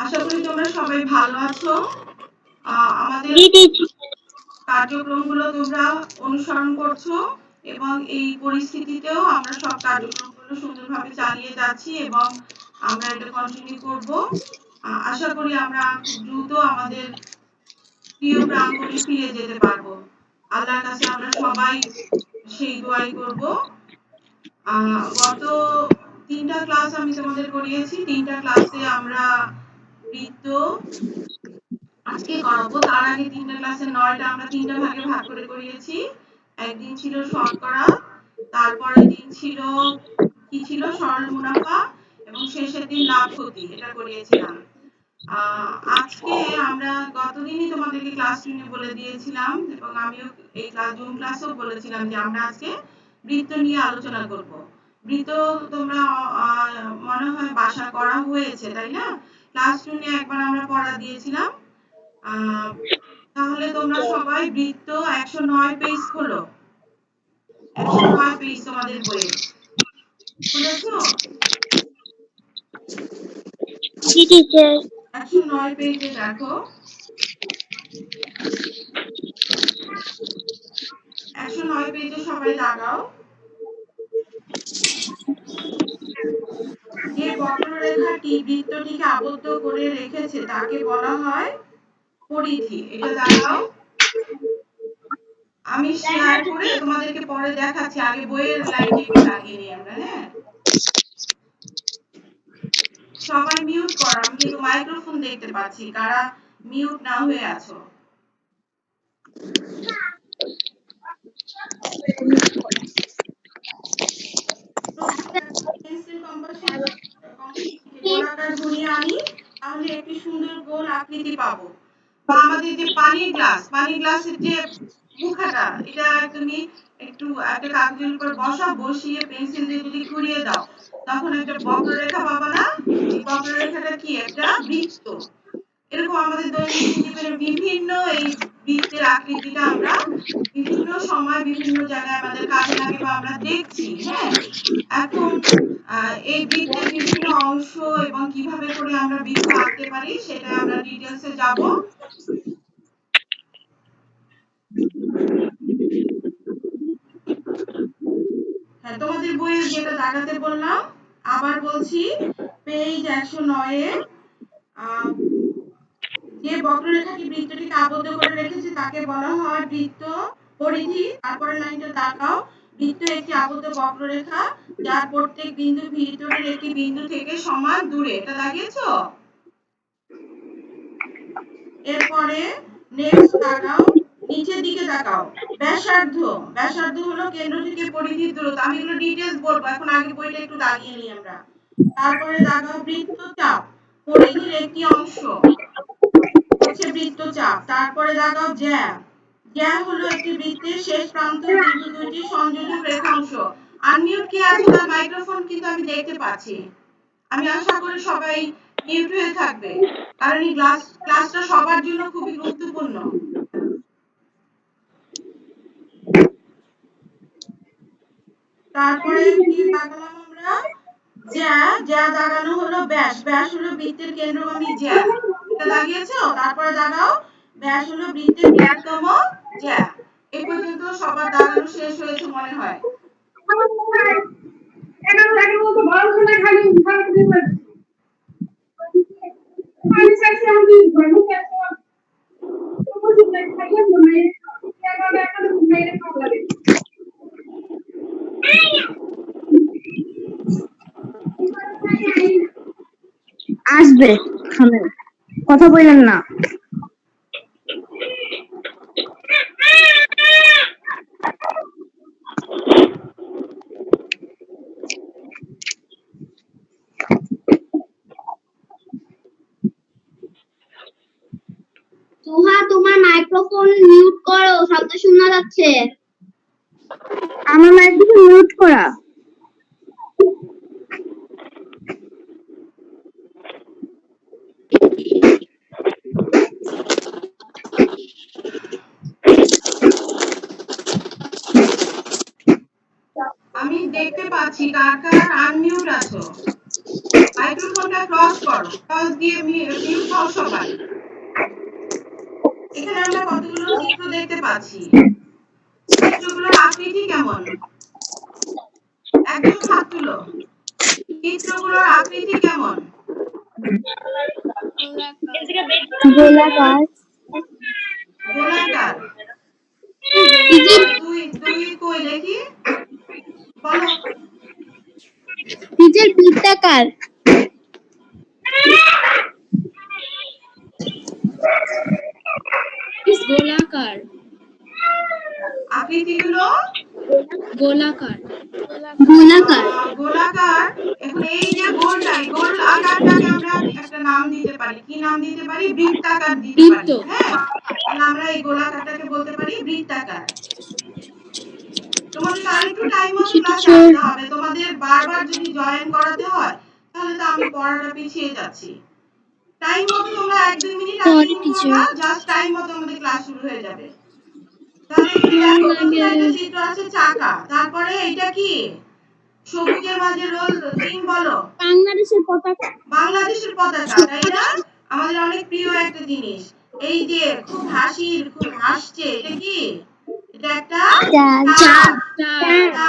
আশা করি তোমরা সবাই ভালো আছো। আমাদের কার্যক্রমগুলো তোমরা অনুসরণ করছো এবং এই পরিস্থিতিতেও আমরা সব কার্যক্রমগুলো সুন্দরভাবে চালিয়ে যাচ্ছি এবং আমরা এটা কন্টিনিউ করব। আশা করি আমরা খুব দ্রুত আমাদের প্রিয় প্রাঙ্গণে ফিরে যেতে পারবো। আল্লাহর কাছে আমরা সবাই সেই দোয়াই করব। গত 3টা ক্লাস আমি তোমাদের করিয়েছি। 3টা ক্লাসে আমরা বৃত্ত আজকে করাবো। তার আগে 3টা ক্লাসে 9টা আমরা 3টা ভাগে ভাগ করে করিয়েছি। একদিন ছিল শতকরা, তারপরের দিন ছিল কি ছিল সরল মুনাফা এবং শেষের দিন লাভ ক্ষতি, এটা করিয়েছিলাম। আজকে আমরা গতদিনই তোমাদেরকে ক্লাস রুমে বলে দিয়েছিলাম এবং আমিও এই জুম ক্লাসেও বলেছিলাম যে আমরা আজকে বৃত্ত নিয়ে আলোচনা করব। বৃত্ত তোমরা মনে হয় বাসা করা হয়েছে, তাই না? ক্লাস রুমে একবার আমরা পড়া দিয়েছিলাম। তাহলে তোমরা সবাই বৃত্ত 109 পেজ খোলো। 109 পেজ তোমাদের বইয়ে খুলেছো? 109 পেজে দেখো, 109 পেজে সবাই লাগাও। যে বক্ররেখাটি বৃত্তটিকে আবদ্ধ করে রেখেছে তাকে বলা হয় পরিধি। এটা দাঁড়াও, আমি শেয়ার করে তোমাদেরকে পরে দেখাচ্ছি। আগে বইয়ের লাইনটি একটু লাগিয়ে নিই আমরা, হ্যাঁ? সবাই মিউট করো, আমি কিন্তু মাইক্রোফোন দেখতে পাচ্ছি, কারা মিউট না হয়ে আছো। গোলাকার ঘুরিয়ে আনি, তাহলে একটি সুন্দর গোল আকৃতি পাবো। বা আমাদের যে পানির গ্লাসের যে মুখাটা, এটা তুমি একটু একটা কাগজের উপর বসিয়ে পেন্সিল দিয়ে যদি ঘুরিয়ে দাও, তখন একটা বক্ররেখা পাবা না? এই বক্ররেখাটা কি? একটা বৃত্ত। এরকম আমাদের দৈনন্দিন জীবনে বিভিন্ন এই বৃত্তের আকৃতিটা আমরা বিভিন্ন সময় বিভিন্ন জায়গায় আমাদের কাজে লাগে বা আমরা দেখছি, হ্যাঁ? এখন এই বৃত্তের বিভিন্ন অংশ এবং কিভাবে করে আমরা বৃত্ত আঁকতে পারি সেটা আমরা ডিটেইলসে যাব। হ্যাঁ, তোমাদের বইয়ে যেটা দেখাতে বললাম, আবার বলছি, পেজ 109 এ যে বক্ররেখাটি বৃত্তটিকে আবদ্ধ করে রেখেছে তাকে বলা হয় বৃত্ত পরিধি। তারপরের লাইনটা তাকাও, বৃত্ত একটি আবদ্ধ বক্ররেখা যার প্রত্যেক বিন্দু ভিতরের একটি বিন্দু থেকে সমান দূরে। এটা দাগিয়েছো? এরপরে নেক্সট তাকাও, নিচের দিকে তাকাও, ব্যাসার্ধ হলো কেন্দ্র থেকে পরিধির দূরত্ব। আমি এগুলো ডিটেইলস বলবো, এখন আগে বইটা একটু দাগিয়ে নিই আমরা। তারপরে দাগাও বৃত্তচাপ, পরিধির একটি অংশ হচ্ছে বৃত্তচাপ। তারপরে দাগাও জ্যা হলো একটি বৃত্তের শেষ প্রান্ত বিন্দু দুইটি সংযোজক রেখাংশ। আনমিউট কে আছে তার মাইক্রোফোন কিন্তু আমি দেখতে পাচ্ছি। আমি আশা করি সবাই মিউট হয়ে থাকবে, কারণ এই ক্লাসটা সবার জন্য খুবই গুরুত্বপূর্ণ। তারপরে কি দাগালাম আমরা? জ্যা দাগানো হলো ব্যাস হলো বৃত্তের কেন্দ্রগামী জ্যা। এটা দাগিয়েছো? তারপরে দাগাও ব্যাস হলো বৃত্তের বৃহত্তম জ্যা। এই পর্যন্ত সবার দাগানো শেষ হয়েছে মনে হয়। আসবে, কথা বললেন না। সোহা, তোমার মাইক্রোফোন মিউট করো, শব্দ শোনা যাচ্ছে। আমার মাইক্রোফোন মিউট করা। আমি দেখতে পাচ্ছি কার কার আনমিউট আছো। মাইক্রোফোন তোমরা ক্রস করো, ক্রস দিয়ে মিউট হও সবাই। এখানে আমরা কতগুলো চিত্র দেখতে পাচ্ছি। চিত্রগুলোর আকৃতি কেমন? একজন হাত তুলো। চিত্রগুলোর আকৃতি কেমন? গোলাকার। গোলাকার। দুই দুই কই দেখি, বলো। টিচার বৃত্তাকার। গোলাকার। আকৃতিগুলো গোলাকার। গোলাকার। গোলাকার। এখন এই যে গোলটাই, গোল আকারটাকে আমরা একটা নাম দিতে পারি। কি নাম দিতে পারি? বৃত্তাকার দিতে পারি। বৃত্ত। হ্যাঁ, তাহলে আমরা এই গোলাকারটাকে বলতে পারি বৃত্তাকার। তোমাদের আরেকটু টাইম মতো ক্লাসে আসতে হবে। তোমাদের বারবার যদি জয়েন করাতে হয় তাহলে তো আমি পড়াটা পিছিয়ে যাচ্ছি। টাইম মতো তোমরা 1-2 মিনিট আগে সরি ফোন টিচার। করবা, জাস্ট টাইম মতো আমাদের ক্লাস শুরু হয়ে যাবে। তাহলে এখানে দেখো প্রথমে একটা চিত্র আছে চাকা, তারপরে এটা কি? সবুজের মাঝে রোল 3 বলো। বাংলাদেশের পতাকা। বাংলাদেশের পতাকা, তাই না? আমাদের অনেক প্রিয় একটা জিনিস। এই যে খুব খুব হাসছে, এটা কি? এটা একটা চাঁদ।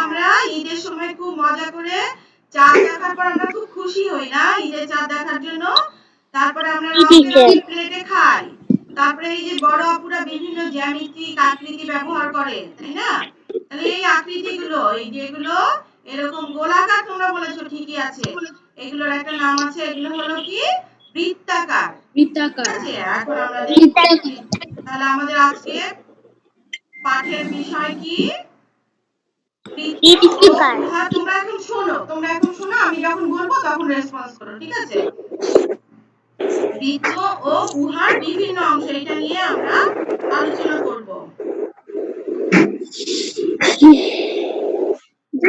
আমরা ঈদের সময় খুব মজা করে চাঁদ দেখার পর আমরা খুব খুশি হই না, ঈদের চাঁদ দেখার জন্য। তারপরে আমরা রং বেরঙের প্লেটে খাই। তারপরে এই যে বড় আপুরা বিভিন্ন জ্যামিতিক আকৃতি ব্যবহার করে, তাই না? তাহলে এই আকৃতিগুলো, এই যেগুলো এরকম গোলাকার তোমরা বলেছো ঠিকই আছে, এগুলোর একটা নাম আছে, এগুলো হলো কি? বৃত্তাকার। ঠিক আছে, এখন আমরা দেখি তাহলে আমাদের আজকে পাঠের বিষয় কি? বৃত্ত ও উহা। তোমরা এখন শোনো, আমি যখন বলবো তখন রেসপন্স করো, ঠিক আছে? বৃত্ত ও উহার বিভিন্ন অংশ, এটা নিয়ে আমরা আলোচনা করব।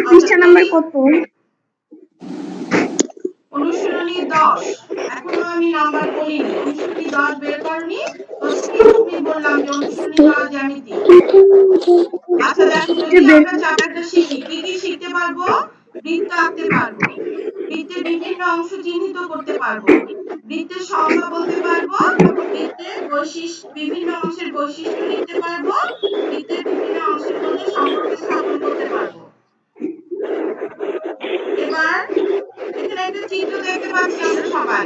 পৃষ্ঠা নাম্বার কত? অনুশীলনী 10। এখনো আমি নাম্বার বলিনি। অনুশীলনী 10 বের করনি, ততক্ষণ তুমি বললাম যে অনুশীলনী 10 জ্যামিতি। আচ্ছা দেখো, যদি আমরা চ্যাপ্টারটা শিখি, কি কি শিখতে পারবো? বৃত্ত আঁকতে পারবো, বৃত্তের বিভিন্ন অংশ চিহ্নিত করতে পারবো, বৃত্তের সংজ্ঞা বলতে পারবো, বৃত্তের বিভিন্ন অংশের বৈশিষ্ট্য লিখতে পারবো, বৃত্তের বিভিন্ন অংশের মধ্যে সম্পর্ক স্থাপন করতে পারবো। এবার এখানে একটা চিত্র দেখতে পাচ্ছি আমরা সবাই।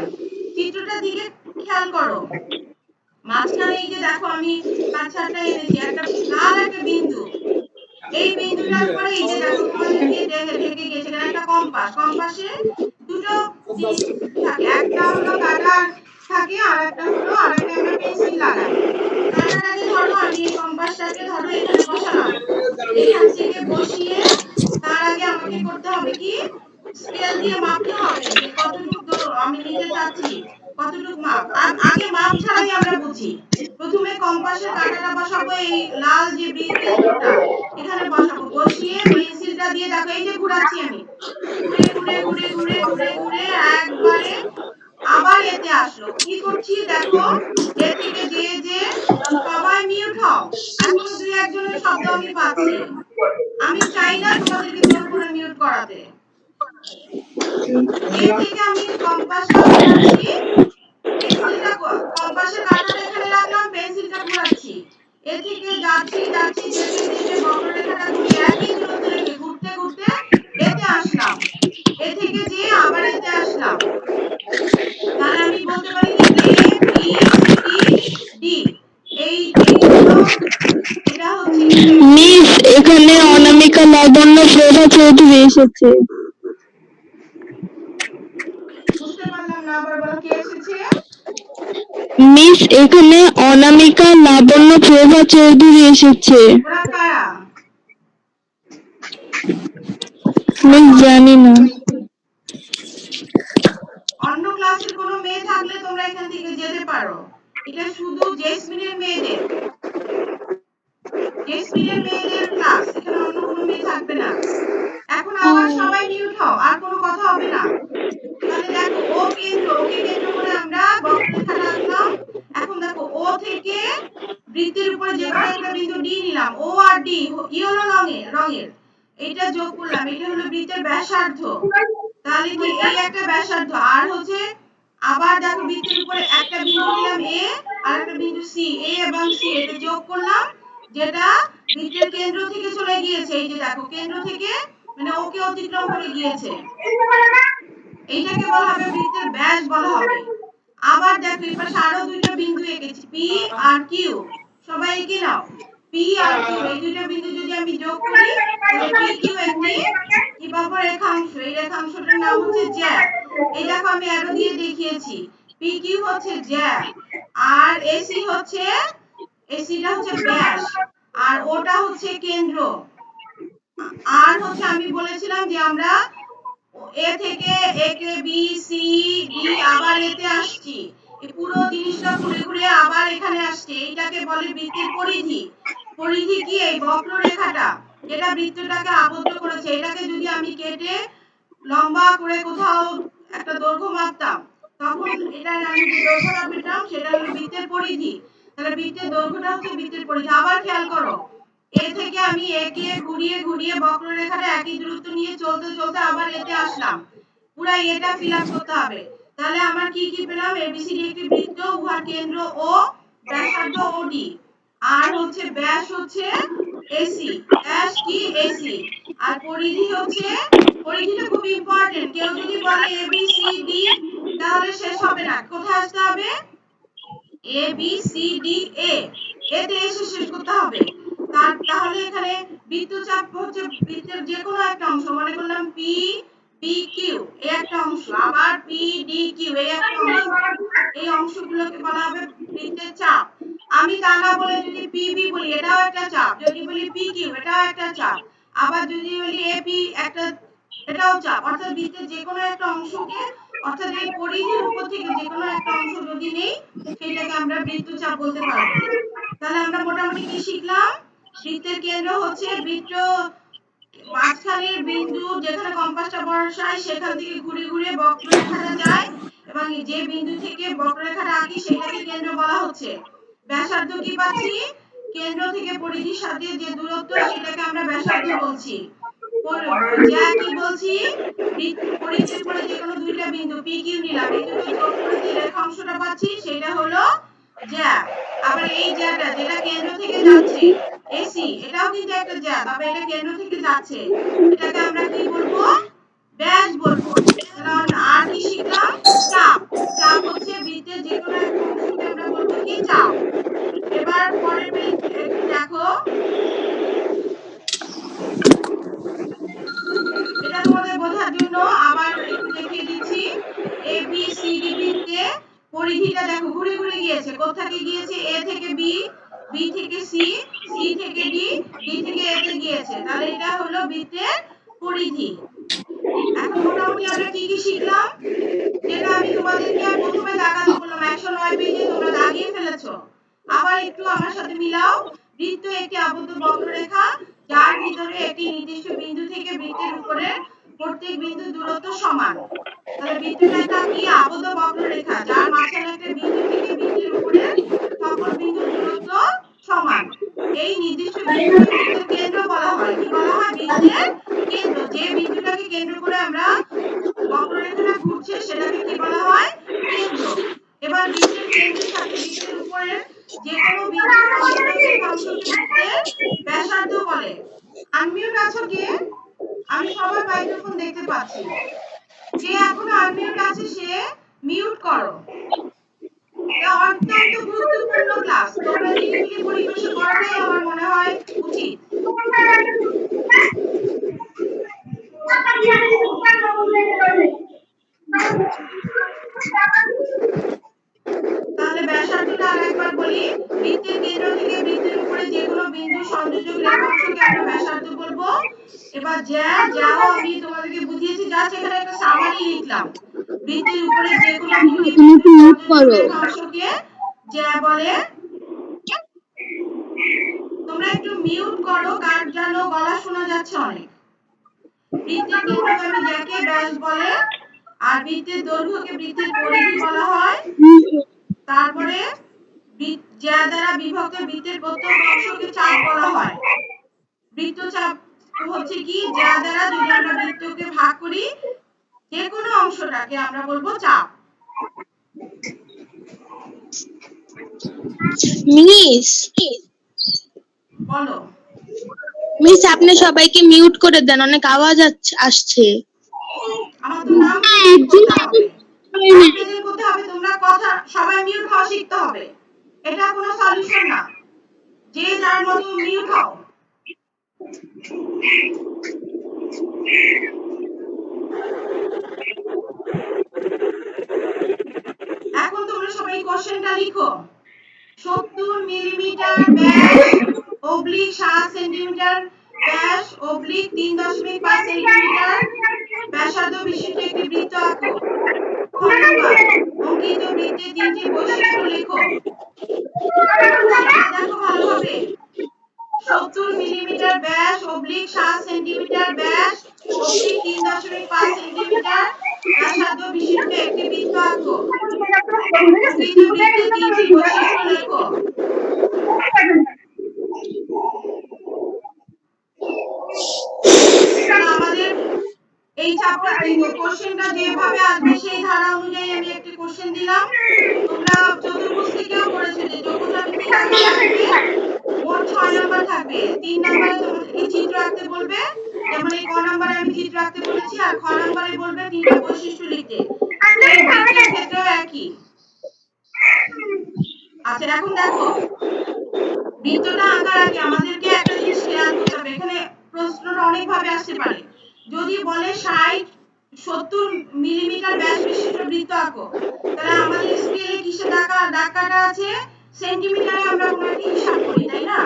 চিত্রটার দিকে খেয়াল করো। মাঝখানে এই যে দেখো, আমি কাটছাঁটটা এনেছি, একটা লাল একটা বিন্দু। এই বিন্দুটার পরে এই যে দেখো তোমাদের দিয়ে ঢেকে গেছে, এখানে একটা কম্পাস। কম্পাসে দুটো জিনিস থাকে, একটা হলো কাটার থাকে, আর একটা হলো আরেকটা আমরা পেন্সিল লাগাই। কাটাটাকে ধরো, আমি এই কম্পাসটাকে ধরো এখানে বসালাম। এখান থেকে বসিয়ে তার আগে আমাকে করতে হবে কি? স্কেল দিয়ে মাপতে হবে যে কতটুকু আমি নিতে চাচ্ছি, কতটুকু মাপ। আগে মাপ ছাড়াই আমরা বুঝি। প্রথমে কম্পাসের কাঁটাটা বসাবো এই লাল যে বিন্দুটা, এখানে বসাবো। বসিয়ে পেন্সিলটা দিয়ে দেখো এই যে ঘোরাচ্ছি আমি, ঘুরে ঘুরে ঘুরে ঘুরে ঘুরে ঘুরে একবারে আবার এতে আসলো। কি করছি দেখো, এ থেকে যে সবাই মিউট হও। এখনো 2-1 জনের শব্দ আমি পাচ্ছি। আমি চাই না তোমাদেরকে জোর করে মিউট করাতে। এ থেকে আমি কম্পাসটা ঘোরাচ্ছি, পেন্সিলটা কম্পাসের কাঁটাটা এখানে রাখলাম, পেন্সিলটা ঘোরাচ্ছি। এ থেকে যাচ্ছি যাচ্ছি, যেতে যেতে বক্ররেখাটা ঘুরিয়ে একই দূরত্ব রেখে ঘুরতে ঘুরতে এতে আসলাম। এ থেকে যে আবার এতে আসলাম। তাহলে আমি বলতে পারি কি? A B C D. এই এই হলো, এটা হচ্ছে কি? মিস, এখানে অনামিকা লাবণ্য প্রভা চৌধুরী এসেছে। বুঝতে পারলাম না, আবার বলো কে এসেছে? মিস, এখানে অনামিকা লাবণ্য প্রভা চৌধুরী এসেছে। ওরা কারা? মিস, জানি না। অন্য ক্লাসের কোনো মেয়ে থাকলে তোমরা এখান থেকে যেতে পারো। এটা শুধু জেসমিনের মেয়েদের, জেসমিনের মেয়েদের ক্লাস। এখানে অন্য কোনো মেয়ে থাকবে না। এখন আবার সবাই মিউট হও, আর কোনো কথা হবে না। তাহলে দেখো, ওকে কেন্দ্র করে আমরা বক্ররেখাটা আঁকলাম। এখন দেখো, ও থেকে বৃত্তের উপরে যে কোনো একটা বিন্দু ডি নিলাম। ও আর ডি ইয়েলো রঙের এটা যোগ করলাম, এটা হলো বৃত্তের ব্যাসার্ধ। তাহলে তাহলে কি এই একটা ব্যাসার্ধ, আর হচ্ছে আবার দেখো বৃত্তের উপরে একটা বিন্দু নিলাম এ আর একটা বিন্দু সি, এ এবং সি এটা যোগ করলাম, যেটা বৃত্তের কেন্দ্র থেকে চলে গিয়েছে। এই যে দেখো কেন্দ্র থেকে মানে ওকে অতিক্রম করে গিয়েছে, এইটাকে বলা হবে বৃত্তের ব্যাস বলা হবে। আবার দেখো এই পাশে আরো দুইটা বিন্দু এঁকেছি, পি আর কিউ। সবাই এঁকে নাও, পি আর কিউ এই দুইটা বিন্দু যদি আমি যোগ করি তাহলে পি কিউ একটি কি পাবো, রেখাংশ। এই রেখাংশটার নাম হচ্ছে জ্যা। এই দেখো আমি অ্যারো দিয়ে দেখিয়েছি, পি কিউ হচ্ছে জ্যা, আর এসি হচ্ছে, এসিটা হচ্ছে ব্যাস, আর ওটা হচ্ছে কেন্দ্র। আর হচ্ছে আমি বলেছিলাম যে আমরা এ থেকে একে বি সি ডি আবার এতে আসছি, এই পুরো জিনিসটা ঘুরে ঘুরে আবার এখানে আসছে, এইটাকে বলে বৃত্তের পরিধি। পরিধি কি, এই বক্ররেখাটা যেটা বৃত্তটাকে আবদ্ধ করেছে, এটাকে যদি আমি কেটে লম্বা করে কোথাও একটা দৈর্ঘ্য মাপতাম, তখন এটা আমি যে দৈর্ঘ্যটা পেতাম সেটা হলো বৃত্তের পরিধি। তাহলে বৃত্তের দৈর্ঘ্যটা হচ্ছে বৃত্তের পরিধি। আবার খেয়াল করো, এ থেকে আমি একে ঘুরিয়ে ঘুরিয়ে বক্ররেখাটা একই দূরত্ব নিয়ে চলতে চলতে আবার এতে আসলাম, পুরো এটা ফিল আপ করতে হবে। তাহলে আমার কি কি পেলাম, এবিসিডি একটি বৃত্ত, উহার কেন্দ্র ও, ব্যাসার্ধ ওডি, আর হচ্ছে ব্যাস হচ্ছে এসি, ব্যাস কি এসি, আর পরিধি হচ্ছে, পরিধিটা খুব ইম্পর্টেন্ট। কেউ যদি বলে এ বি সি ডি তাহলে শেষ হবে না, কোথায় আসতে হবে, A B C D A, এতে এসে শেষ করতে হবে। তাহলে এখানে বৃত্তচাপ হচ্ছে বৃত্তের যে কোনো একটা অংশ, মনে করলাম পি পি কিউ এই একটা অংশ, আবার পি ডি কিউ এই একটা অংশ, এই অংশগুলোকে বলা হবে বৃত্তের চাপ। আমি তা না বলে যদি পি বি বলি এটাও একটা চাপ, যদি বলি পি কিউ এটাও একটা চাপ, আবার যদি বলি এ পি একটা, এটাও চাপ। অর্থাৎ বৃত্তের যে কোনো একটা অংশকে, অর্থাৎ এই পরিধির উপর থেকে যে কোনো একটা অংশ যদি নেই সেটাকে আমরা বৃত্তচাপ বলতে পারবো। তাহলে আমরা মোটামুটি কি শিখলাম, বৃত্তের কেন্দ্র হচ্ছে বৃত্ত মাঝখানের বিন্দু, যেখানে কম্পাসটা বসাই সেখান থেকে ঘুরে ঘুরে বক্ররেখাটা যায়, এবং যে বিন্দু থেকে বক্ররেখাটা আঁকি সেটাকে কেন্দ্র বলা হচ্ছে। ব্যাসার্ধ কি পাচ্ছি, কেন্দ্র থেকে পরিধির সাথে যে দূরত্ব সেটাকে আমরা ব্যাসার্ধ বলছি। যা কি বলছি, পরিধির উপরে যে কোনো দুইটা বিন্দু পি কিউ নিলাম, এই দুটো যোগ করে যে রেখাংশটা পাচ্ছি সেটা হলো জ্যা। আবার এই জ্যাটা যেটা কেন্দ্র থেকে যাচ্ছে এসি, এটাও কিন্তু একটা জ্যা, তবে এটা কেন্দ্র থেকে যাচ্ছে, এটাকে আমরা কি বলবো, ব্যাস বলবো। তাহলে আর কি শিখলাম, চাপ। চাপ হচ্ছে বৃত্তের যে কোনো একটা অংশকে আমরা বলবো কি, চাপ। এবার পরের পেজ একটু দেখো, এটা তোমাদের বোঝার জন্য আবার একটু দেখিয়ে দিচ্ছি। এ বি সি ডি বৃত্তে পরিধিটা দেখো ঘুরে ঘুরে গিয়েছে, কোথা থেকে গিয়েছে, এ থেকে বি, বি থেকে সি, সি থেকে ডি, ডি থেকে এ তে গিয়েছে। তাহলে এটা হলো বৃত্তের পরিধি। এখন মোটামুটি আমরা কি কি শিখলাম, যেটা আমি তোমাদেরকে প্রথমে দাগাতে বললাম 109 পেজে তোমরা দাগিয়ে ফেলেছো, আবার একটু আমার সাথে মিলাও। বৃত্ত একটি আবদ্ধ বক্ররেখা, যার ভিতরে একটি নির্দিষ্ট বিন্দু থেকে বৃত্তের উপরের প্রত্যেক বিন্দু দূরত্ব সমান। তাহলে বৃত্তটা একটা কি, আবদ্ধ বক্ররেখা, যার মাঝখানে একটা বিন্দু থেকে বৃত্তের উপরের সকল বিন্দুর দূরত্ব সমান। এই নির্দিষ্ট বিন্দুকে বৃত্তের কেন্দ্র বলা হয়, কি বলা হয়, বৃত্তের কেন্দ্র। যে বিন্দুটাকে কেন্দ্র করে আমরা বক্ররেখাটা ঘুরছে সেটাকে কি বলা হয়, কেন্দ্র। এবার বৃত্তের কেন্দ্রের সাথে বৃত্তের উপরের যে কোনো বিন্দুর অন্তরক রেখাংশকে বৃত্তের ব্যাসার্ধ বলে। আনমিউট আছো কে, আমি সবার মাইক্রোফোন দেখতে পাচ্ছি, যে এখনো আনমিউট আছে সে মিউট করো। এটা অত্যন্ত গুরুত্বপূর্ণ ক্লাস, তোমরা নিরিবিলি পরিবেশে করাটাই আমার মনে হয় উচিত। তাহলে ব্যাসার্ধটা আরেকবার বলি, বৃত্তের কেন্দ্র থেকে বৃত্তের উপরে যে কোনো বিন্দু সংযোজক রেখাংশকে আমরা ব্যাসার্ধ বলবো। এবার যাও আমি তোমাদেরকে বুঝিয়েছি, জাস্ট এখানে একটা সামারি লিখলাম, বৃত্তের উপরে যে কোনো দুটি তুমি বিন্দু একটু মিউট সংযোজক করো। রেখাংশকে জ্যা বলে। তোমরা একটু মিউট করো, কার যেন গলা শোনা যাচ্ছে অনেক। বৃত্তের কেন্দ্রগামী জ্যাকে ব্যাস বলে, আর বৃত্তের দৈর্ঘ্যকে বৃত্তের পরিধি বলা হয়। তারপরে জ্যা দ্বারা বিভক্ত বৃত্তের প্রত্যেক অংশকে চাপ বলা হয়। বৃত্তচাপ হচ্ছে কি, জ্যা দ্বারা যদি আমরা বৃত্তকে ভাগ করি যে কোনো অংশটাকে আমরা বলবো চাপ। মিস বলো। মিস আপনি সবাইকে মিউট করে দেন, অনেক আওয়াজ আসছে। আমার তো নাম প্রেজেন্ট করতে হবে, নাম প্রেজেন্ট করতে হবে, তোমরা কথা সবাই মিউট হওয়া শিখতে হবে, এটা কোনো সলিউশন না, যে যার মতো মিউট হও। এখন তোমরা সবাই কোশ্চেনটা লিখো। 70 মিলিমিটার ব্যাস অবলিক 7 সেন্টিমিটার ব্যাস অবলিক 3.5 সেন্টিমিটার ব্যাসার্ধ বিশিষ্ট একটি বৃত্ত আঁকো। খ নাম্বার, অঙ্কিত বৃত্তে 3টি বৈশিষ্ট্য লেখো। কোশ্চেনটা দেখো ভালোভাবে। 70 মিলিমিটার ব্যাস অবলিক 7 সেন্টিমিটার ব্যাস অবলিক 3.5 সেন্টিমিটার ব্যাসার্ধ বিশিষ্ট একটি বৃত্ত আঁকো। অঙ্কিত বৃত্তে 3টি বৈশিষ্ট্য লেখো। আমাদের এই চ্যাপ্টার এই কোশ্চেনটা যেভাবে আসবে সেই ধারা অনুযায়ী আমি একটা কোশ্চেন দিলাম। তোমরা চতুর্ভুজ থেকেও করেছো যে যোগফল 3 আকারে আসবে, মোট 6 নাম্বার থাকবে। 3 নম্বরে তোমাদেরকে চিত্র আঁকতে বলবে, যেমন এই ক নম্বরে আমি চিত্র আঁকতে বলেছি, আর খ নম্বরে বলবে 3টা বৈশিষ্ট্য লিখতে। সেম বৃত্তের ক্ষেত্রেও একই। আচ্ছা এখন দেখো, বৃত্তটা আঁকার আগে আমাদেরকে একটা জিনিস খেয়াল করতে হবে, এখানে প্রশ্নটা অনেক ভাবে আসতে পারে। যদি বলে 70 মিলিমিটার ব্যাস বিশিষ্ট বৃত্ত আঁকো, তাহলে আমাদের স্কেলে কিসে দাগটা আছে, সেন্টিমিটারে আমরা কোনো একটা হিসাব করি, তাই না?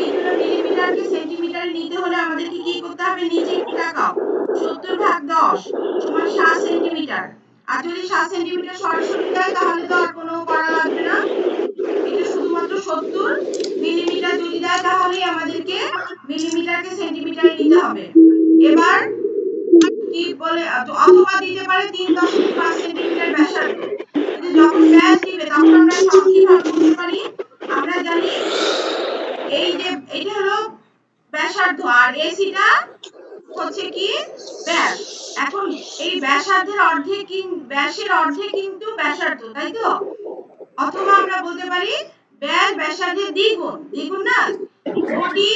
এইজন্য মিলিমিটারকে সেন্টিমিটারে নিতে হলে আমাদেরকে কি করতে হবে, নিচে একটু তাকাও। 70/10 সমান 7 সেন্টিমিটার। আর যদি 7 সেন্টিমিটার সরাসরি দেয় তাহলে তো আর কোনো করা লাগবে না, এটা শুধুমাত্র 70 মিলিমিটার যদি দেয় তাহলেই আমাদেরকে মিলিমিটারকে সেন্টিমিটারে নিতে হবে। এবার কি বলে, অথবা দিতে পারে 3.5 সেন্টিমিটার ব্যাসার্ধ, কিন্তু যখন ব্যাস দিবে তখন আমরা কিভাবে বুঝতে পারি, আমরা জানি এই যে এটা হলো ব্যাসার্ধ আর এসিটা হচ্ছে কি ব্যাস। এখন এই ব্যাসার্ধের অর্ধেক ব্যাসের অর্ধেক কিন্তু ব্যাসার্ধ, তাই তো? অথবা আমরা বলতে পারি ব্যাস ব্যাসার্ধের দ্বিগুণ, দ্বিগুণ না, ওডি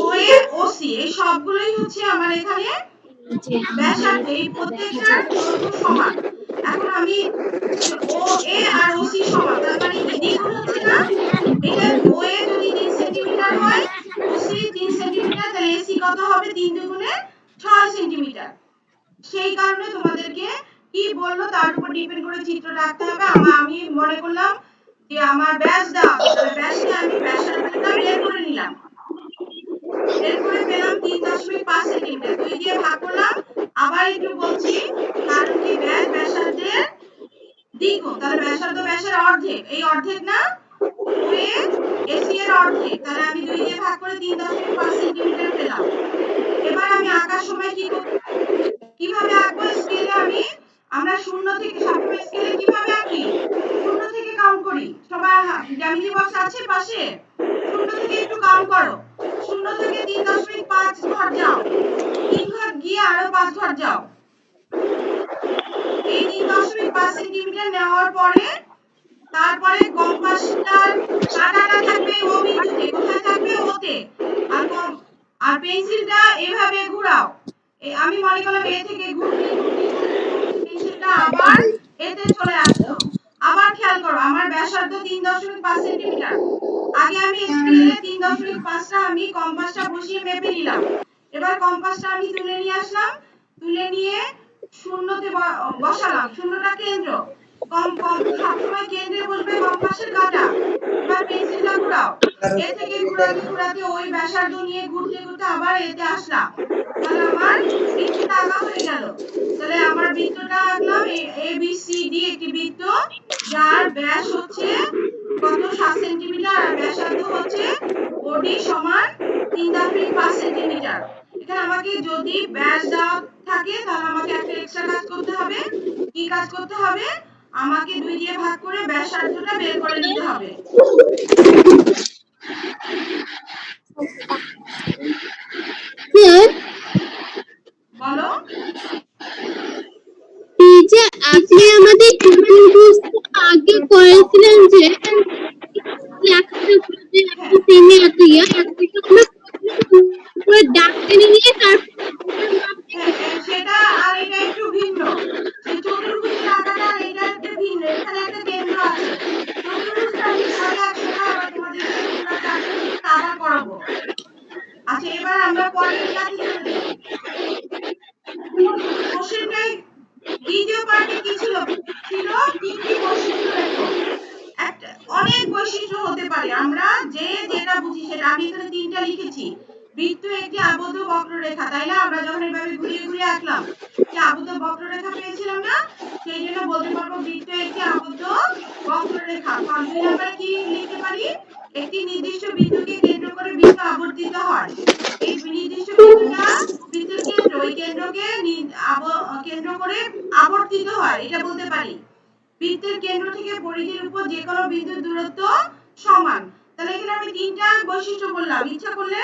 ওএ ওসি এই সবগুলোই হচ্ছে আমার এখানে ব্যাসার্ধ, এই প্রত্যেকটার দৈর্ঘ্য সমান। এখন আমি ও এ আর ওসি সমান, তার মানে কি দ্বিগুণ হচ্ছে না? এটা ও এ যদি 3 সেন্টিমিটার হয়, ওসি 3 সেন্টিমিটার, তাহলে এসি কত হবে, 3 দুগুণে 6 সেন্টিমিটার। সেই কারণে তোমাদেরকে কি বললো তার উপর ডিপেন্ড করে চিত্রটা আঁকতে হবে। আমি মনে করলাম যে আমার ব্যাস দেওয়া আছে, তাহলে ব্যাসকে আমি ব্যাসার্ধটা বের করে নিলাম, বের করে পেলাম 3.5 সেন্টিমিটার, 2 দিয়ে ভাগ করলাম। আবার একটু বলছি, কারণ কি ব্যাস ব্যাসার্ধের দ্বিগুণ, তাহলে ব্যাসার্ধ ব্যাসের অর্ধেক, এই অর্ধেক না, ওএ এসি এর অর্ধেক, তাহলে আমি 2 দিয়ে ভাগ করে 3.5 সেন্টিমিটার পেলাম। এবার আমি আঁকার সময় কিভাবে আঁকবো, স্কেলে আমরা শূন্য থেকে সবসময় স্কেলে কিভাবে আঁকি, শূন্য থেকে কাউন্ট করি। সবার জ্যামিতি বক্স আছে পাশে, শূন্য থেকে একটু কাউন্ট করো, শূন্য থেকে 3.5 ঘর যাও, 3 ঘর গিয়ে আরো 5 ঘর যাও। এই 3.5 সেন্টিমিটার নেওয়ার পরে তারপরে কম্পাসটার কাঁটাটা থাকবে ও বিন্দুতে, কোথায় থাকবে, ওতে। আর পেন্সিলটা এভাবে ঘোরাও, আমি মনে করলাম এ থেকে ঘুরতে ঘুরতে ঘুরতে ঘুরতে পেন্সিলটা আবার এতে চলে আসলো। আবার খেয়াল করো, আমার ব্যাসার্ধ 3.5 সেন্টিমিটার, আগে আমি স্কেলে 3.5টা আমি কম্পাসটা বসিয়ে মেপে নিলাম। এবার কম্পাসটা আমি তুলে নিয়ে আসলাম, তুলে নিয়ে শূন্যতে বসালাম, শূন্যটা কেন্দ্র, কম কম সবসময় কেন্দ্রে বসবে কম্পাসের কাঁটা। এবার পেন্সিলটা ঘোরাও, এ থেকে ঘোরাতে ঘোরাতে ওই ব্যাসার্ধ নিয়ে ঘুরতে ঘুরতে আবার এতে আসলাম, তাহলে আমার বৃত্তটা আঁকা হয়ে গেল। তাহলে আমার বৃত্তটা আঁকলাম, এ বি সি ডি একটি বৃত্ত, যার ব্যাস হচ্ছে কত, 7 সেন্টিমিটার, আর ব্যাসার্ধ হচ্ছে ওডি সমান 3.5 সেন্টিমিটার। এখানে আমাকে যদি ব্যাস দেওয়া থাকে তাহলে আমাকে একটা এক্সট্রা কাজ করতে হবে। কি কাজ করতে হবে, আমাকে 2 দিয়ে ভাগ করে ব্যাসার্ধটা বের করে নিতে হবে। বলো। এখানে একটা কেন্দ্র আছে। চতুর্ভুজটা আমি পরে এক সময় আবার তোমাদেরকে তোমরা চাকরি ক্ষেত্রে আবার করাবো। আচ্ছা, এবার আমরা পরের ক্লাসে চলে যাই। কোশ্চেনটাই দ্বিতীয় পার্টে কি ছিল? ছিল তিনটি বৈশিষ্ট্য লেখো। একটা অনেক বৈশিষ্ট্য হতে পারে, আমরা যে যেটা বুঝি সেটা। আমি এখানে তিনটা লিখেছি। বৃত্ত একটি আবদ্ধ বক্ররেখা, তাই না? আমরা যখন এভাবে ঘুরিয়ে ঘুরিয়ে আঁকলাম কি আবদ্ধ বক্ররেখা পেয়েছিলাম না? সেই জন্য বলতে পারবো বৃত্ত একটি আবদ্ধ বক্ররেখা। 2 নম্বরে কি লিখতে পারি? একটি নির্দিষ্ট বিন্দুকে কেন্দ্র করে বৃত্ত আবর্তিত হয়। এই নির্দিষ্ট বিন্দুটা বৃত্তের কেন্দ্র, ওই কেন্দ্রকে কেন্দ্র করে আবর্তিত হয়, এটা বলতে পারি। বৃত্তের কেন্দ্র থেকে পরিধির উপর যে কোনো বিন্দুর দূরত্ব সমান। তাহলে এখানে আমি তিনটা বৈশিষ্ট্য বললাম। ইচ্ছা করলে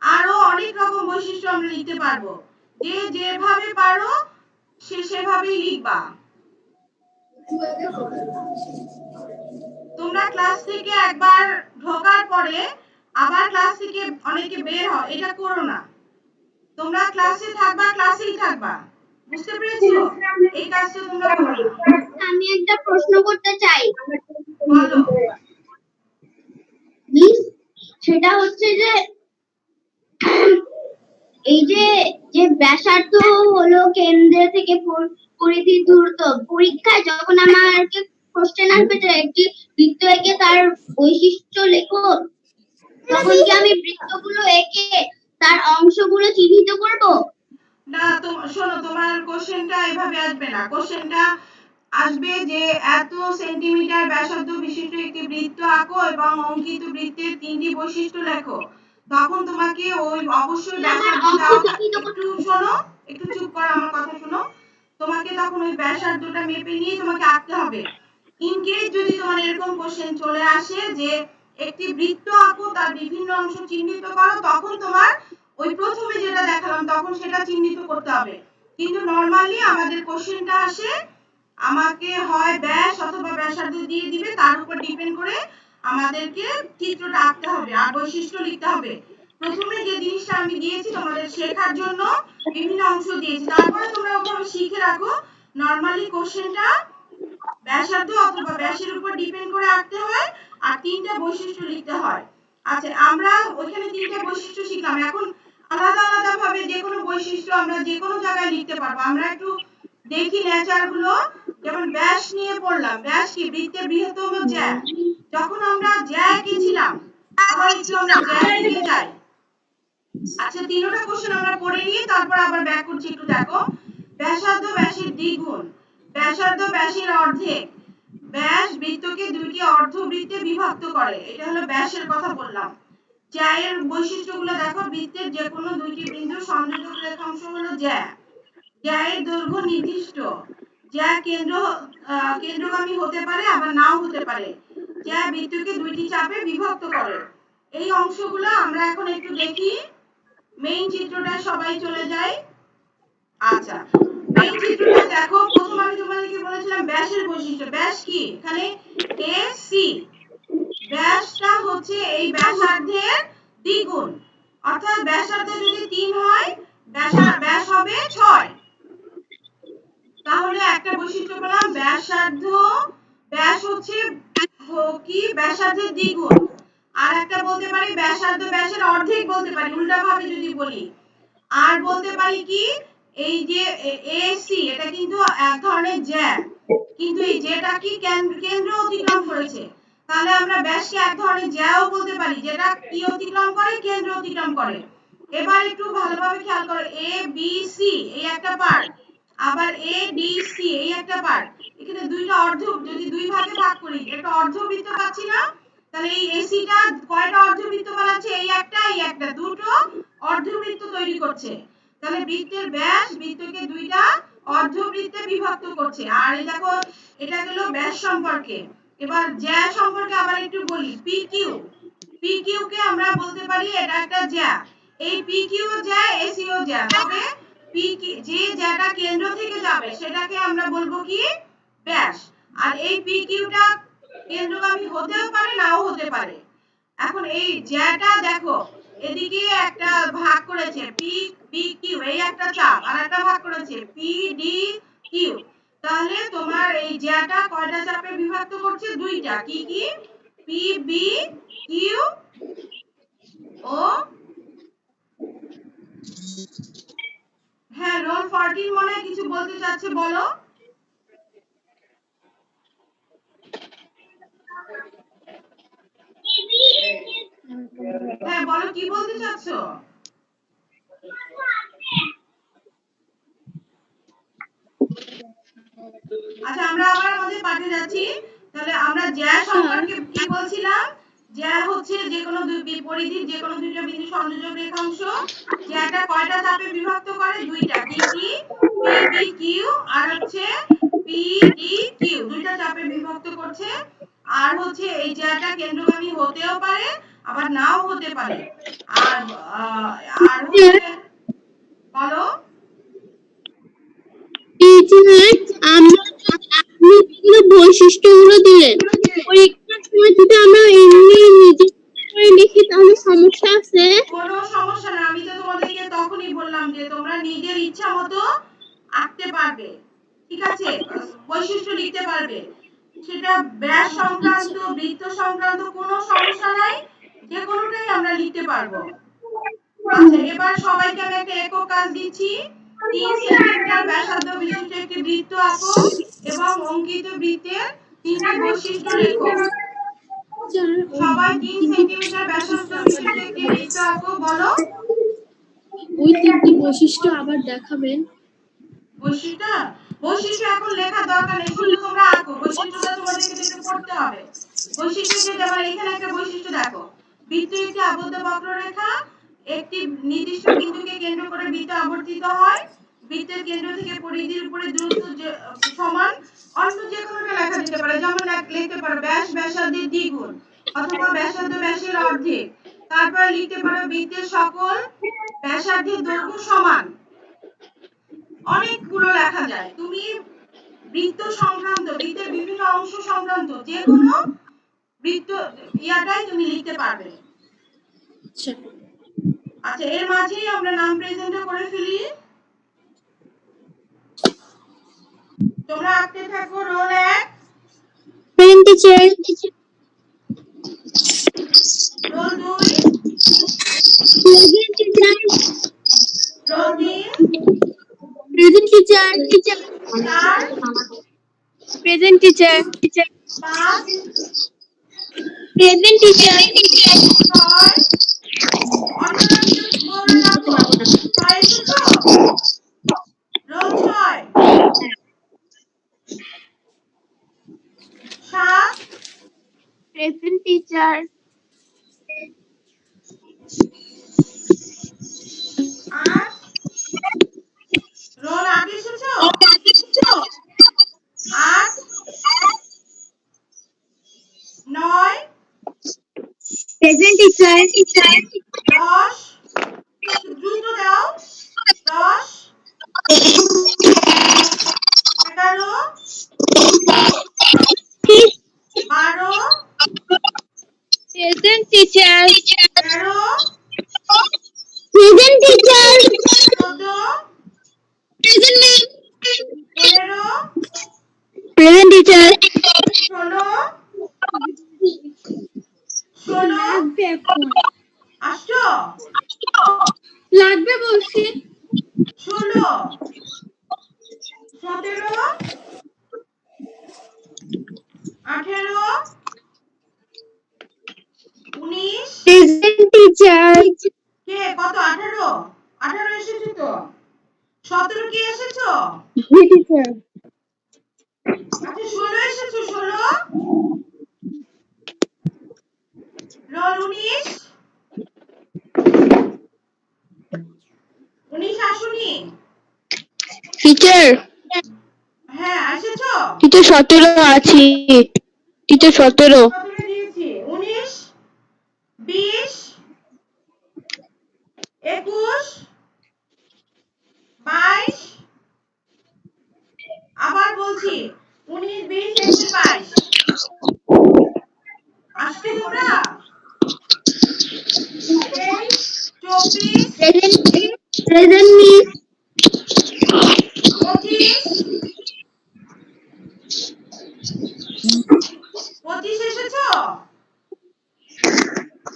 আরো অনেক রকম বৈশিষ্ট্য আমরা লিখতে পারবো। যে যেভাবে পারো সে সেভাবেই লিখবা। তোমরা ক্লাস থেকে একবার ঢোকার পরে আবার ক্লাস থেকে অনেকে বের হয়, এটা করো না। তোমরা ক্লাসে থাকবা, ক্লাসেই থাকবা। বুঝতে পেরেছো? এই কাজটা তোমরা করো না। আমি একটা প্রশ্ন করতে চাই। বলো। সেটা হচ্ছে যে এই যে যে ব্যাসার্ধ হলো কেন্দ্র থেকে পরিধির দূরত্ব, পরীক্ষায় যখন আমাকে কোশ্চেন আসবে যে একটি বৃত্ত এঁকে তার বৈশিষ্ট্য লেখো, তখন কি আমি বৃত্তগুলো এঁকে তার অংশগুলো চিহ্নিত করব? না, শোনো, তোমার কোশ্চেনটা এভাবে আসবে না। কোশ্চেনটা আসবে যে এত সেন্টিমিটার ব্যাসার্ধ বিশিষ্ট একটি বৃত্ত আঁকো এবং অঙ্কিত বৃত্তের তিনটি বৈশিষ্ট্য লেখো। তখন তোমাকে ওই অবশ্যই ব্যাসার্ধ দেওয়া একটু শোনো, একটু চুপ করো, আমার কথা শোনো। তোমাকে তখন ওই ব্যাসার্ধটা মেপে নিয়ে তোমাকে আঁকতে হবে। ইন কেস যদি তোমার এরকম কোশ্চেন চলে আসে যে একটি বৃত্ত আঁকো, তার বিভিন্ন অংশ চিহ্নিত করো, তখন তোমার ওই প্রথমে যেটা দেখালাম তখন সেটা চিহ্নিত করতে হবে। কিন্তু নরমালি আমাদের কোশ্চেনটা আসে আমাকে হয় ব্যাস অথবা ব্যাসার্ধ দিয়ে দিবে, তার উপর ডিপেন্ড করে আমাদেরকে চিত্রটা আঁকতে হবে আর বৈশিষ্ট্য লিখতে হবে। প্রথমে যে জিনিসটা আমি দিয়েছি তোমাদের শেখার জন্য বিভিন্ন অংশ দিয়েছি, তারপরে তোমরা ওভাবে শিখে রাখো। নরমালি কোশ্চেনটা ব্যাসার্ধ অথবা ব্যাসের উপর ডিপেন্ড করে আঁকতে হয় আর তিনটা বৈশিষ্ট্য লিখতে হয়। আচ্ছা, আমরা ওইখানে তিনটা বৈশিষ্ট্য শিখলাম। এখন আলাদা আলাদা ভাবে যে কোনো বৈশিষ্ট্য আমরা যে কোনো জায়গায় লিখতে পারবো। আমরা একটু দেখি নেচার গুলো। যেমন ব্যাস নিয়ে পড়লাম। ব্যাস কি? বৃত্তের বৃহত্তম জ্যা। যখন আমরা জ্যা এঁকেছিলাম, আবার একটু আমরা জ্যার দিকে যাই। আচ্ছা, তিনটা কোশ্চেন আমরা পড়ে নিয়ে তারপর আবার ব্যাক করছি, একটু দেখো। ব্যাসার্ধ ব্যাসের দ্বিগুণ, ব্যাসার্ধ ব্যাসের অর্ধেক, ব্যাস বৃত্তকে দুইটি অর্ধবৃত্তে বিভক্ত করে। এটা হলো ব্যাসের কথা বললাম। জ্যায়ের বৈশিষ্ট্যগুলো দেখো। বৃত্তের যে কোনো দুইটি বিন্দুর সংযোজক রেখাংশ হলো জ্যা। জ্যায়ের দৈর্ঘ্য নির্দিষ্ট। জ্যা কেন্দ্রগামী হতে পারে আবার নাও হতে পারে। জ্যা বৃত্তকে দুইটি চাপে বিভক্ত করে। এই অংশগুলো আমরা এখন একটু দেখি। মেইন চিত্রটা সবাই চলে যায়। আচ্ছা, মেইন চিত্রটা দেখো। প্রথম আমি তোমাদেরকে বলেছিলাম ব্যাসের বৈশিষ্ট্য। ব্যাস কি? এখানে এসি। ব্যাসটা হচ্ছে এই ব্যাসার্ধের দ্বিগুণ, অর্থাৎ ব্যাসার্ধ যদি 3 হয় ব্যাস হবে 6। তাহলে একটা বৈশিষ্ট্য পেলাম, ব্যাসার্ধ ব্যাস হচ্ছে কি ব্যাসার্ধের দ্বিগুণ। আর একটা বলতে পারি ব্যাসার্ধ ব্যাসের অর্ধেক বলতে পারি, উল্টা ভাবে যদি বলি। আর বলতে পারি কি এই যে এসি, এটা কিন্তু এক ধরনের জ্যা, কিন্তু এই জ্যাটা কি কেন্দ্র অতিক্রম করেছে। তাহলে আমরা ব্যাসকে এক ধরনের জ্যাও বলতে পারি, যেটা কি অতিক্রম করে? কেন্দ্র অতিক্রম করে। এবার একটু ভালোভাবে খেয়াল করো। এ বি সি এই একটা পার্ট, আবার এ ডি সি এই একটা পার্ট। এখানে দুইটা অর্ধ, যদি দুই ভাগে ভাগ করি একটা অর্ধবৃত্ত পাচ্ছি না? তাহলে এই এসিটা কয়টা অর্ধবৃত্ত বানাচ্ছে? এই একটা, এই একটা, দুটো অর্ধবৃত্ত তৈরি করছে। তাহলে বৃত্তের ব্যাস বৃত্তকে দুইটা অর্ধবৃত্তে বিভক্ত করছে। আর এই দেখো, এটা গেল ব্যাস সম্পর্কে। এবার জ্যা সম্পর্কে আবার একটু বলি। পি কিউ, পি কিউ কে আমরা বলতে পারি এটা একটা জ্যা। এই পি কিউ জ্যা, এসিও জ্যা। তবে পি যে জ্যাটা কেন্দ্র থেকে যাবে সেটাকে আমরা বলবো কি? ব্যাস। আর এই পি কিউটা কেন্দ্রগামী হতেও পারে নাও হতে পারে। এখন এই জ্যাটা দেখো, এদিকে একটা ভাগ করেছে পি বি কিউ, এই একটা চাপ, আর একটা ভাগ করেছে পি ডি কিউ। তাহলে তোমার এই জ্যাটা কয়টা চাপে বিভক্ত করছে? দুইটা। কি কি? পি বি কিউ ও হ্যাঁ, রোল 14 মনে হয় কিছু বলতে চাচ্ছে, বলো। হ্যাঁ বলো, কি বলতে চাচ্ছ? আচ্ছা, আমরা আবার আমাদের পাঠে যাচ্ছি। তাহলে আমরা জ্যা সম্পর্কে কি বলছিলাম? জ্যা হচ্ছে যে কোনো দুই পরিধির যে কোনো দুইটা বিন্দু সংযোজক রেখাংশ। জ্যাটা কয়টা চাপে বিভক্ত করে? দুইটা। কি কি? পি বি কিউ আর হচ্ছে পি ডি কিউ, দুইটা চাপে বিভক্ত করছে। আর হচ্ছে এই জ্যাটা কেন্দ্রগামী হতেও পারে আবার নাও হতে পারে। আর আর হচ্ছে বলো। আপনি যেগুলো বৈশিষ্ট্যগুলো দিলেন পরীক্ষার সময় যদি আমরা এমনি নিজে করে লিখি তাহলে সমস্যা আছে? কোনো সমস্যা না, আমি তো তোমাদেরকে তখনই বললাম যে তোমরা নিজের ইচ্ছা মতো আঁকতে পারবে, ঠিক আছে? বৈশিষ্ট্য লিখতে পারবে। সেটা ব্যাস সংক্রান্ত বৃত্ত সংক্রান্ত কোনো সমস্যা নাই, যে কোনোটাই আমরা লিখতে পারবো। আচ্ছা, এবার সবাইকে আমি একটা একক কাজ দিচ্ছি। 3 সেন্টিমিটার ব্যাসার্ধ বিশিষ্ট একটি বৃত্ত আঁকো এবং অঙ্কিত বৃত্তের তিনটি বৈশিষ্ট্য লেখো। সবাই 3 সেন্টিমিটার ব্যাসার্ধ বিশিষ্ট একটি বৃত্ত আঁকো, বলো। ওই তিনটি বৈশিষ্ট্য আবার দেখাবেন। বৈশিষ্ট্য এখন লেখার দরকার নেই, শুধু তোমরা আঁকো। বৈশিষ্ট্যটা তোমাদেরকে একটু পড়তে হবে। বৈশিষ্ট্য কি? যেমন এখানে একটা বৈশিষ্ট্য দেখো, বৃত্ত একটি আবদ্ধ বক্ররেখা একটি নির্দিষ্ট বিন্দুকে কেন্দ্র করে বৃত্ত আবর্তিত হয়। বৃত্তের কেন্দ্র থেকে পরিধির উপরে দূরত্ব সমান। অন্য যে কোনোটা লেখা যেতে পারে, যেমন লিখতে পারো ব্যাস ব্যাসার্ধের দ্বিগুণ অথবা ব্যাসার্ধ ব্যাসের অর্ধেক। তারপর লিখতে পারো বৃত্তের সকল ব্যাসার্ধের দৈর্ঘ্য সমান। অনেকগুলো লেখা যায়। তুমি বৃত্ত সংক্রান্ত, বৃত্তের বিভিন্ন অংশ সংক্রান্ত যে কোনো বৃত্ত ইয়াটাই তুমি লিখতে পারবে। আচ্ছা, এর মাঝেই আমরা নাম প্রেজেন্টটা করে ফেলি। তোমরা আঁকতে থাকো। Roll 1, present teacher. Roll 2, present teacher. Roll 3, present teacher. 4, present teacher. 5, present teacher. 6। অন্যরা একটু বলে রাখো। 6 এসেছো? Role 6, 7, present teacher. 8। রোল 8 এসেছো? 8, 9, প্রেজেন্ট টিচার। 10। দ্রুত দাও। 10, 11, 12, present teacher. 13, present teacher. 14, present ma'am. 15, present teacher. 16, 16। লাগবে এখন, আসছো? লাগবে বলছি। 16, 17, 18, 19। Present teacher. কে কত? 18? 18 এসেছো তো? 17 কি এসেছো? টিচার। আচ্ছা, 16 এসেছো? 16। রোল 19, 19 আসুনি? টিচার। হ্যাঁ, এসেছো? টিচার 17 আছি। টিচার 17। 17 দিয়েছি। 19, 20, 21, 22। আবার বলছি, 19, 20, 21, 22। আসছো তোমরা? 23, 24, প্রেজেন্ট মিস। 25, 25 এসেছো?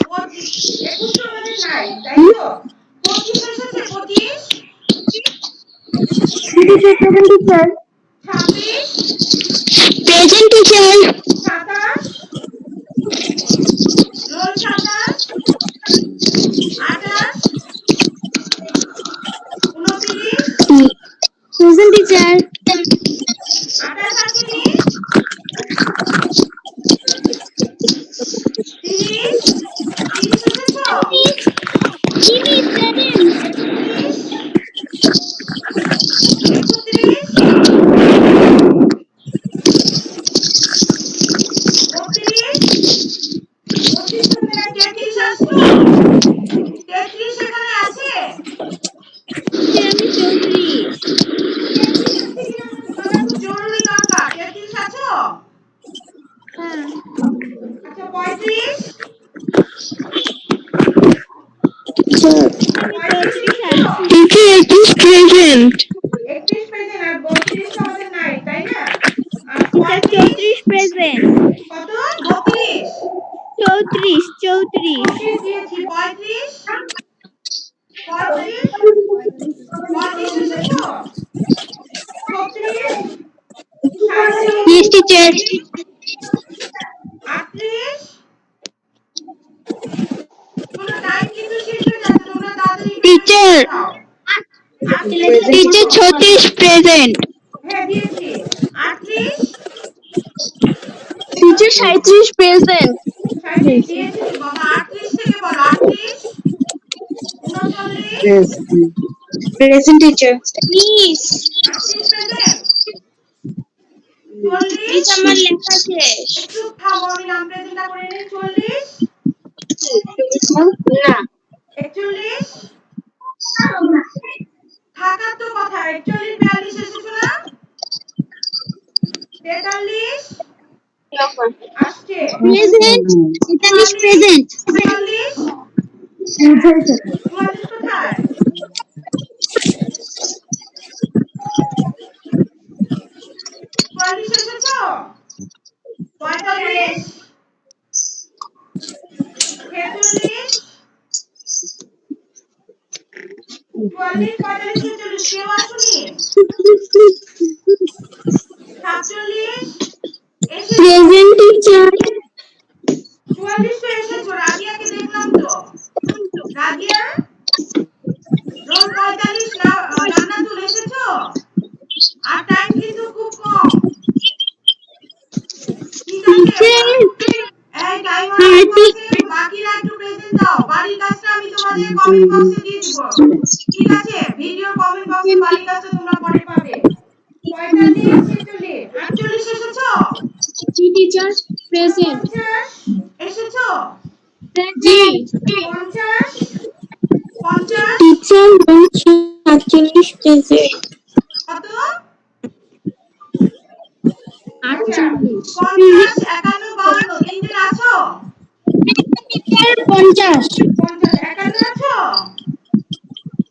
21 তো আমাদের নাই, তাই তো? 25 এসেছে? 25, 26, present teacher 27, roll 27, 28, 29, present teacher 28 আসেনি, 30, 30 এসেছো? 31, 31, 32, 32 তো হবে না, 33 আসছো? 33 এখানে আছে? আমি 34 33 আছে কিনা আমার খুব জরুরি দরকার। 33 আছো? আচ্ছা 35, 35 লিখছো? Teacher it is present 31 present আর 32 তো আমাদের নাই, তাই না? আর 35 প্রেজেন্ট কত? 32, 34 34 দিয়েছি। 35, 35, 35 এসেছো? 36, 37, ইয়েস টিচার 38, শোনো টাইম কিন্তু শেষ হয়ে যাচ্ছে, তোমরা তাড়াতাড়ি একটু প্রেজেন্ট টিচার দাও। 38 টিচার এসেছো? 36 প্রেজেন্ট হ্যাঁ দিয়েছি। 38, টিচার 37 প্রেজেন্ট 37 দিয়েছি তো বাবা। 38 থেকে বলো। 38, 39, প্রেজেন্ট টিচার প্লিজ 38 প্রেজেন্ট, 40, আমার লেখা শেষ একটু থামো আমি নাম প্রেজেন্টটা করে নিই। 40, না 41, থাকার তো কথা। 41, 42 এসেছো না? 43 আসছে, প্রেজেন্ট 43 প্রেজেন্ট 44, 44 কোথায়? 44 এসেছো? 45, 46, 44, 45, 46 কেউ আসুনি? 47 এসেছো? প্রেজেন্ট টিচার 44 তো এসেছো, রাজিয়াকে দেখলাম তো। রাজিয়া, রোল 45 না, জান্নাতুল এসেছো? আর টাইম কিন্তু খুব কম। ঠিক আছে, এই টাইম আর অল্প আছে, বাকিরা একটু প্রেজেন্ট দাও। বাড়ির কাজটা আমি তোমাদের কমেন্ট বক্সে দিয়ে দিব, ঠিক আছে? ভিডিওর কমেন্ট বক্সে বাড়ির কাজটা তোমরা পরে পাবে। 45, 46, 48 এসেছো? টিচার প্রেজেন্ট 50 এসেছো? জি 50, 50, টিচার 47 প্রেজেন্ট কত? 48 আচ্ছা 50, 51, 52 তিনজন আছো? টিচার 50 50, 51 আছো?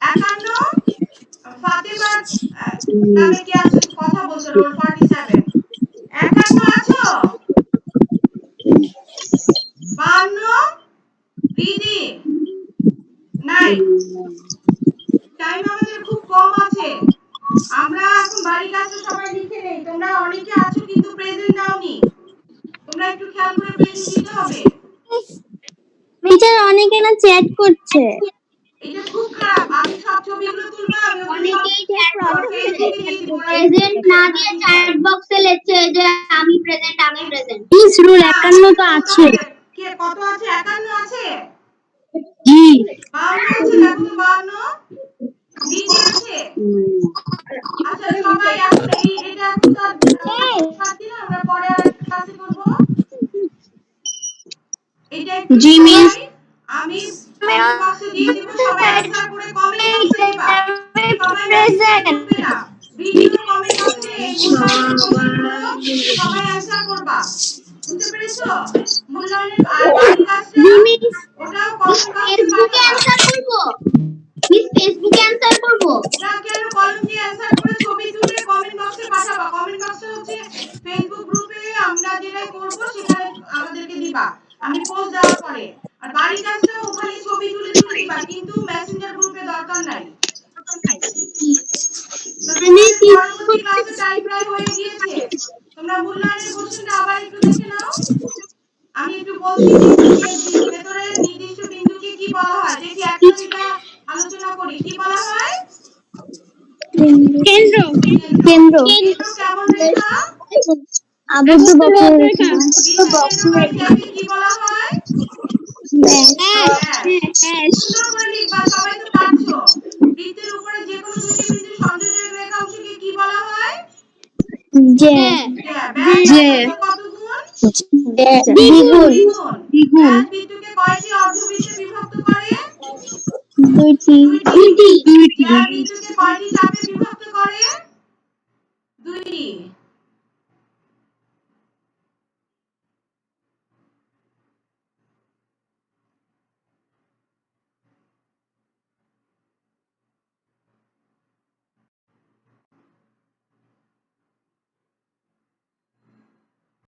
51, ফাতেমা নামে কি আছে কথা বলছো? রোল 47, 51 আছো? 52, রিদি নাই। টাইম আমাদের খুব কম আছে, আমরা এখন বাড়ির কাজটা সবাই লিখে নেই। তোমরা অনেকে আছো কিন্তু প্রেজেন্ট দাওনি, তোমরা একটু খেয়াল করে প্রেজেন্ট দিতে হবে। টিচার অনেকে না চ্যাট করছে এটা খুব খারাপ। আমি সব ছবিগুলো তুলবো, আমি ওগুলো সব অনেকেই চ্যাট আমার বক্সে ফেসবুকে দিয়ে দিব, লাইভ প্রেজেন্ট না দিয়ে দিয়ে দিব। চ্যাট বক্সে লিখছে যে আমি প্রেজেন্ট আমি প্রেজেন্ট। প্লিজ রুল না, 51 তো বলতে আছে হবে। কে কত আছে? 51 আছে? জি 52 আছে? দেখো তো 52, রিদি আছে? আচ্ছা সবাই এখন এটা এখন তো ছাড় দিলাম, আমরা পরে আর একটা ক্লাসে করব। এটা একটু জি মিস সবাই আমি কমেন্ট বক্সে দিয়ে দিব, সবাই অ্যানসার করে কমেন্ট বক্সে দিবা। সবাই মেসেঞ্জার গ্রুপে না, ভিডিওর কমেন্ট বক্সে এই মূল্যায়নের কোশ্চেনগুলো সবাই অ্যানসার করবা। বুঝতে পেরেছো? মূল্যায়নের আর বাড়ির কাজটা জি মিস ওটাও কমেন্ট বক্সে ফেসবুকে পাঠাবা। অ্যানসার করব, মিস ফেসবুকে অ্যানসার করব। না কেন, কলম দিয়ে অ্যানসার করে ছবি তুলে কমেন্ট বক্সে পাঠাবা। কমেন্ট বক্সে হচ্ছে ফেসবুক গ্রুপে আমি পোস্ট দেওয়ার পরে। আর বাড়ির কাজটা ওখানে ছবি তুলে তুলে দিবা, কিন্তু মেসেঞ্জার গ্রুপে দরকার নাই। তো আমি তোমাদের ঠিক পরবর্তী ক্লাসে টাইম প্রায় হয়ে গিয়েছে। তোমরা মূল্যায়নের কোশ্চেনটা আবার একটু দেখে নাও। আমি একটু বলছি ভেতরের নির্দিষ্ট বিন্দুকে কি বলা হয়, দেখি একটা দুইটা আলোচনা করি। কি বলা হয়? কেন্দ্র কেন্দ্র। কেন্দ্র কেন্দ্র কেমন রেখা? আবদ্ধ বক্ররেখা বৃত্তের কেন্দ্রকার ক্রিয়াকে কি বলা হয়? ব্যাস। সুন্দর করে লিখবা, সবাই তো পারছো। বৃত্তের উপরে যে কোনো দুটি বিন্দু সংযোজক রেখা অংশকে কি বলা হয়? জ্যা ব্যাস ব্যাসার্ধ কত গুণ? দ্বিগুণ দ্বিগুণ। ব্যাস বৃত্তকে কয়টি অর্ধবৃত্তে বিভক্ত করে? দুইটি জ্যা বৃত্তকে কয়টি চাপে বিভক্ত করে? দুইটি।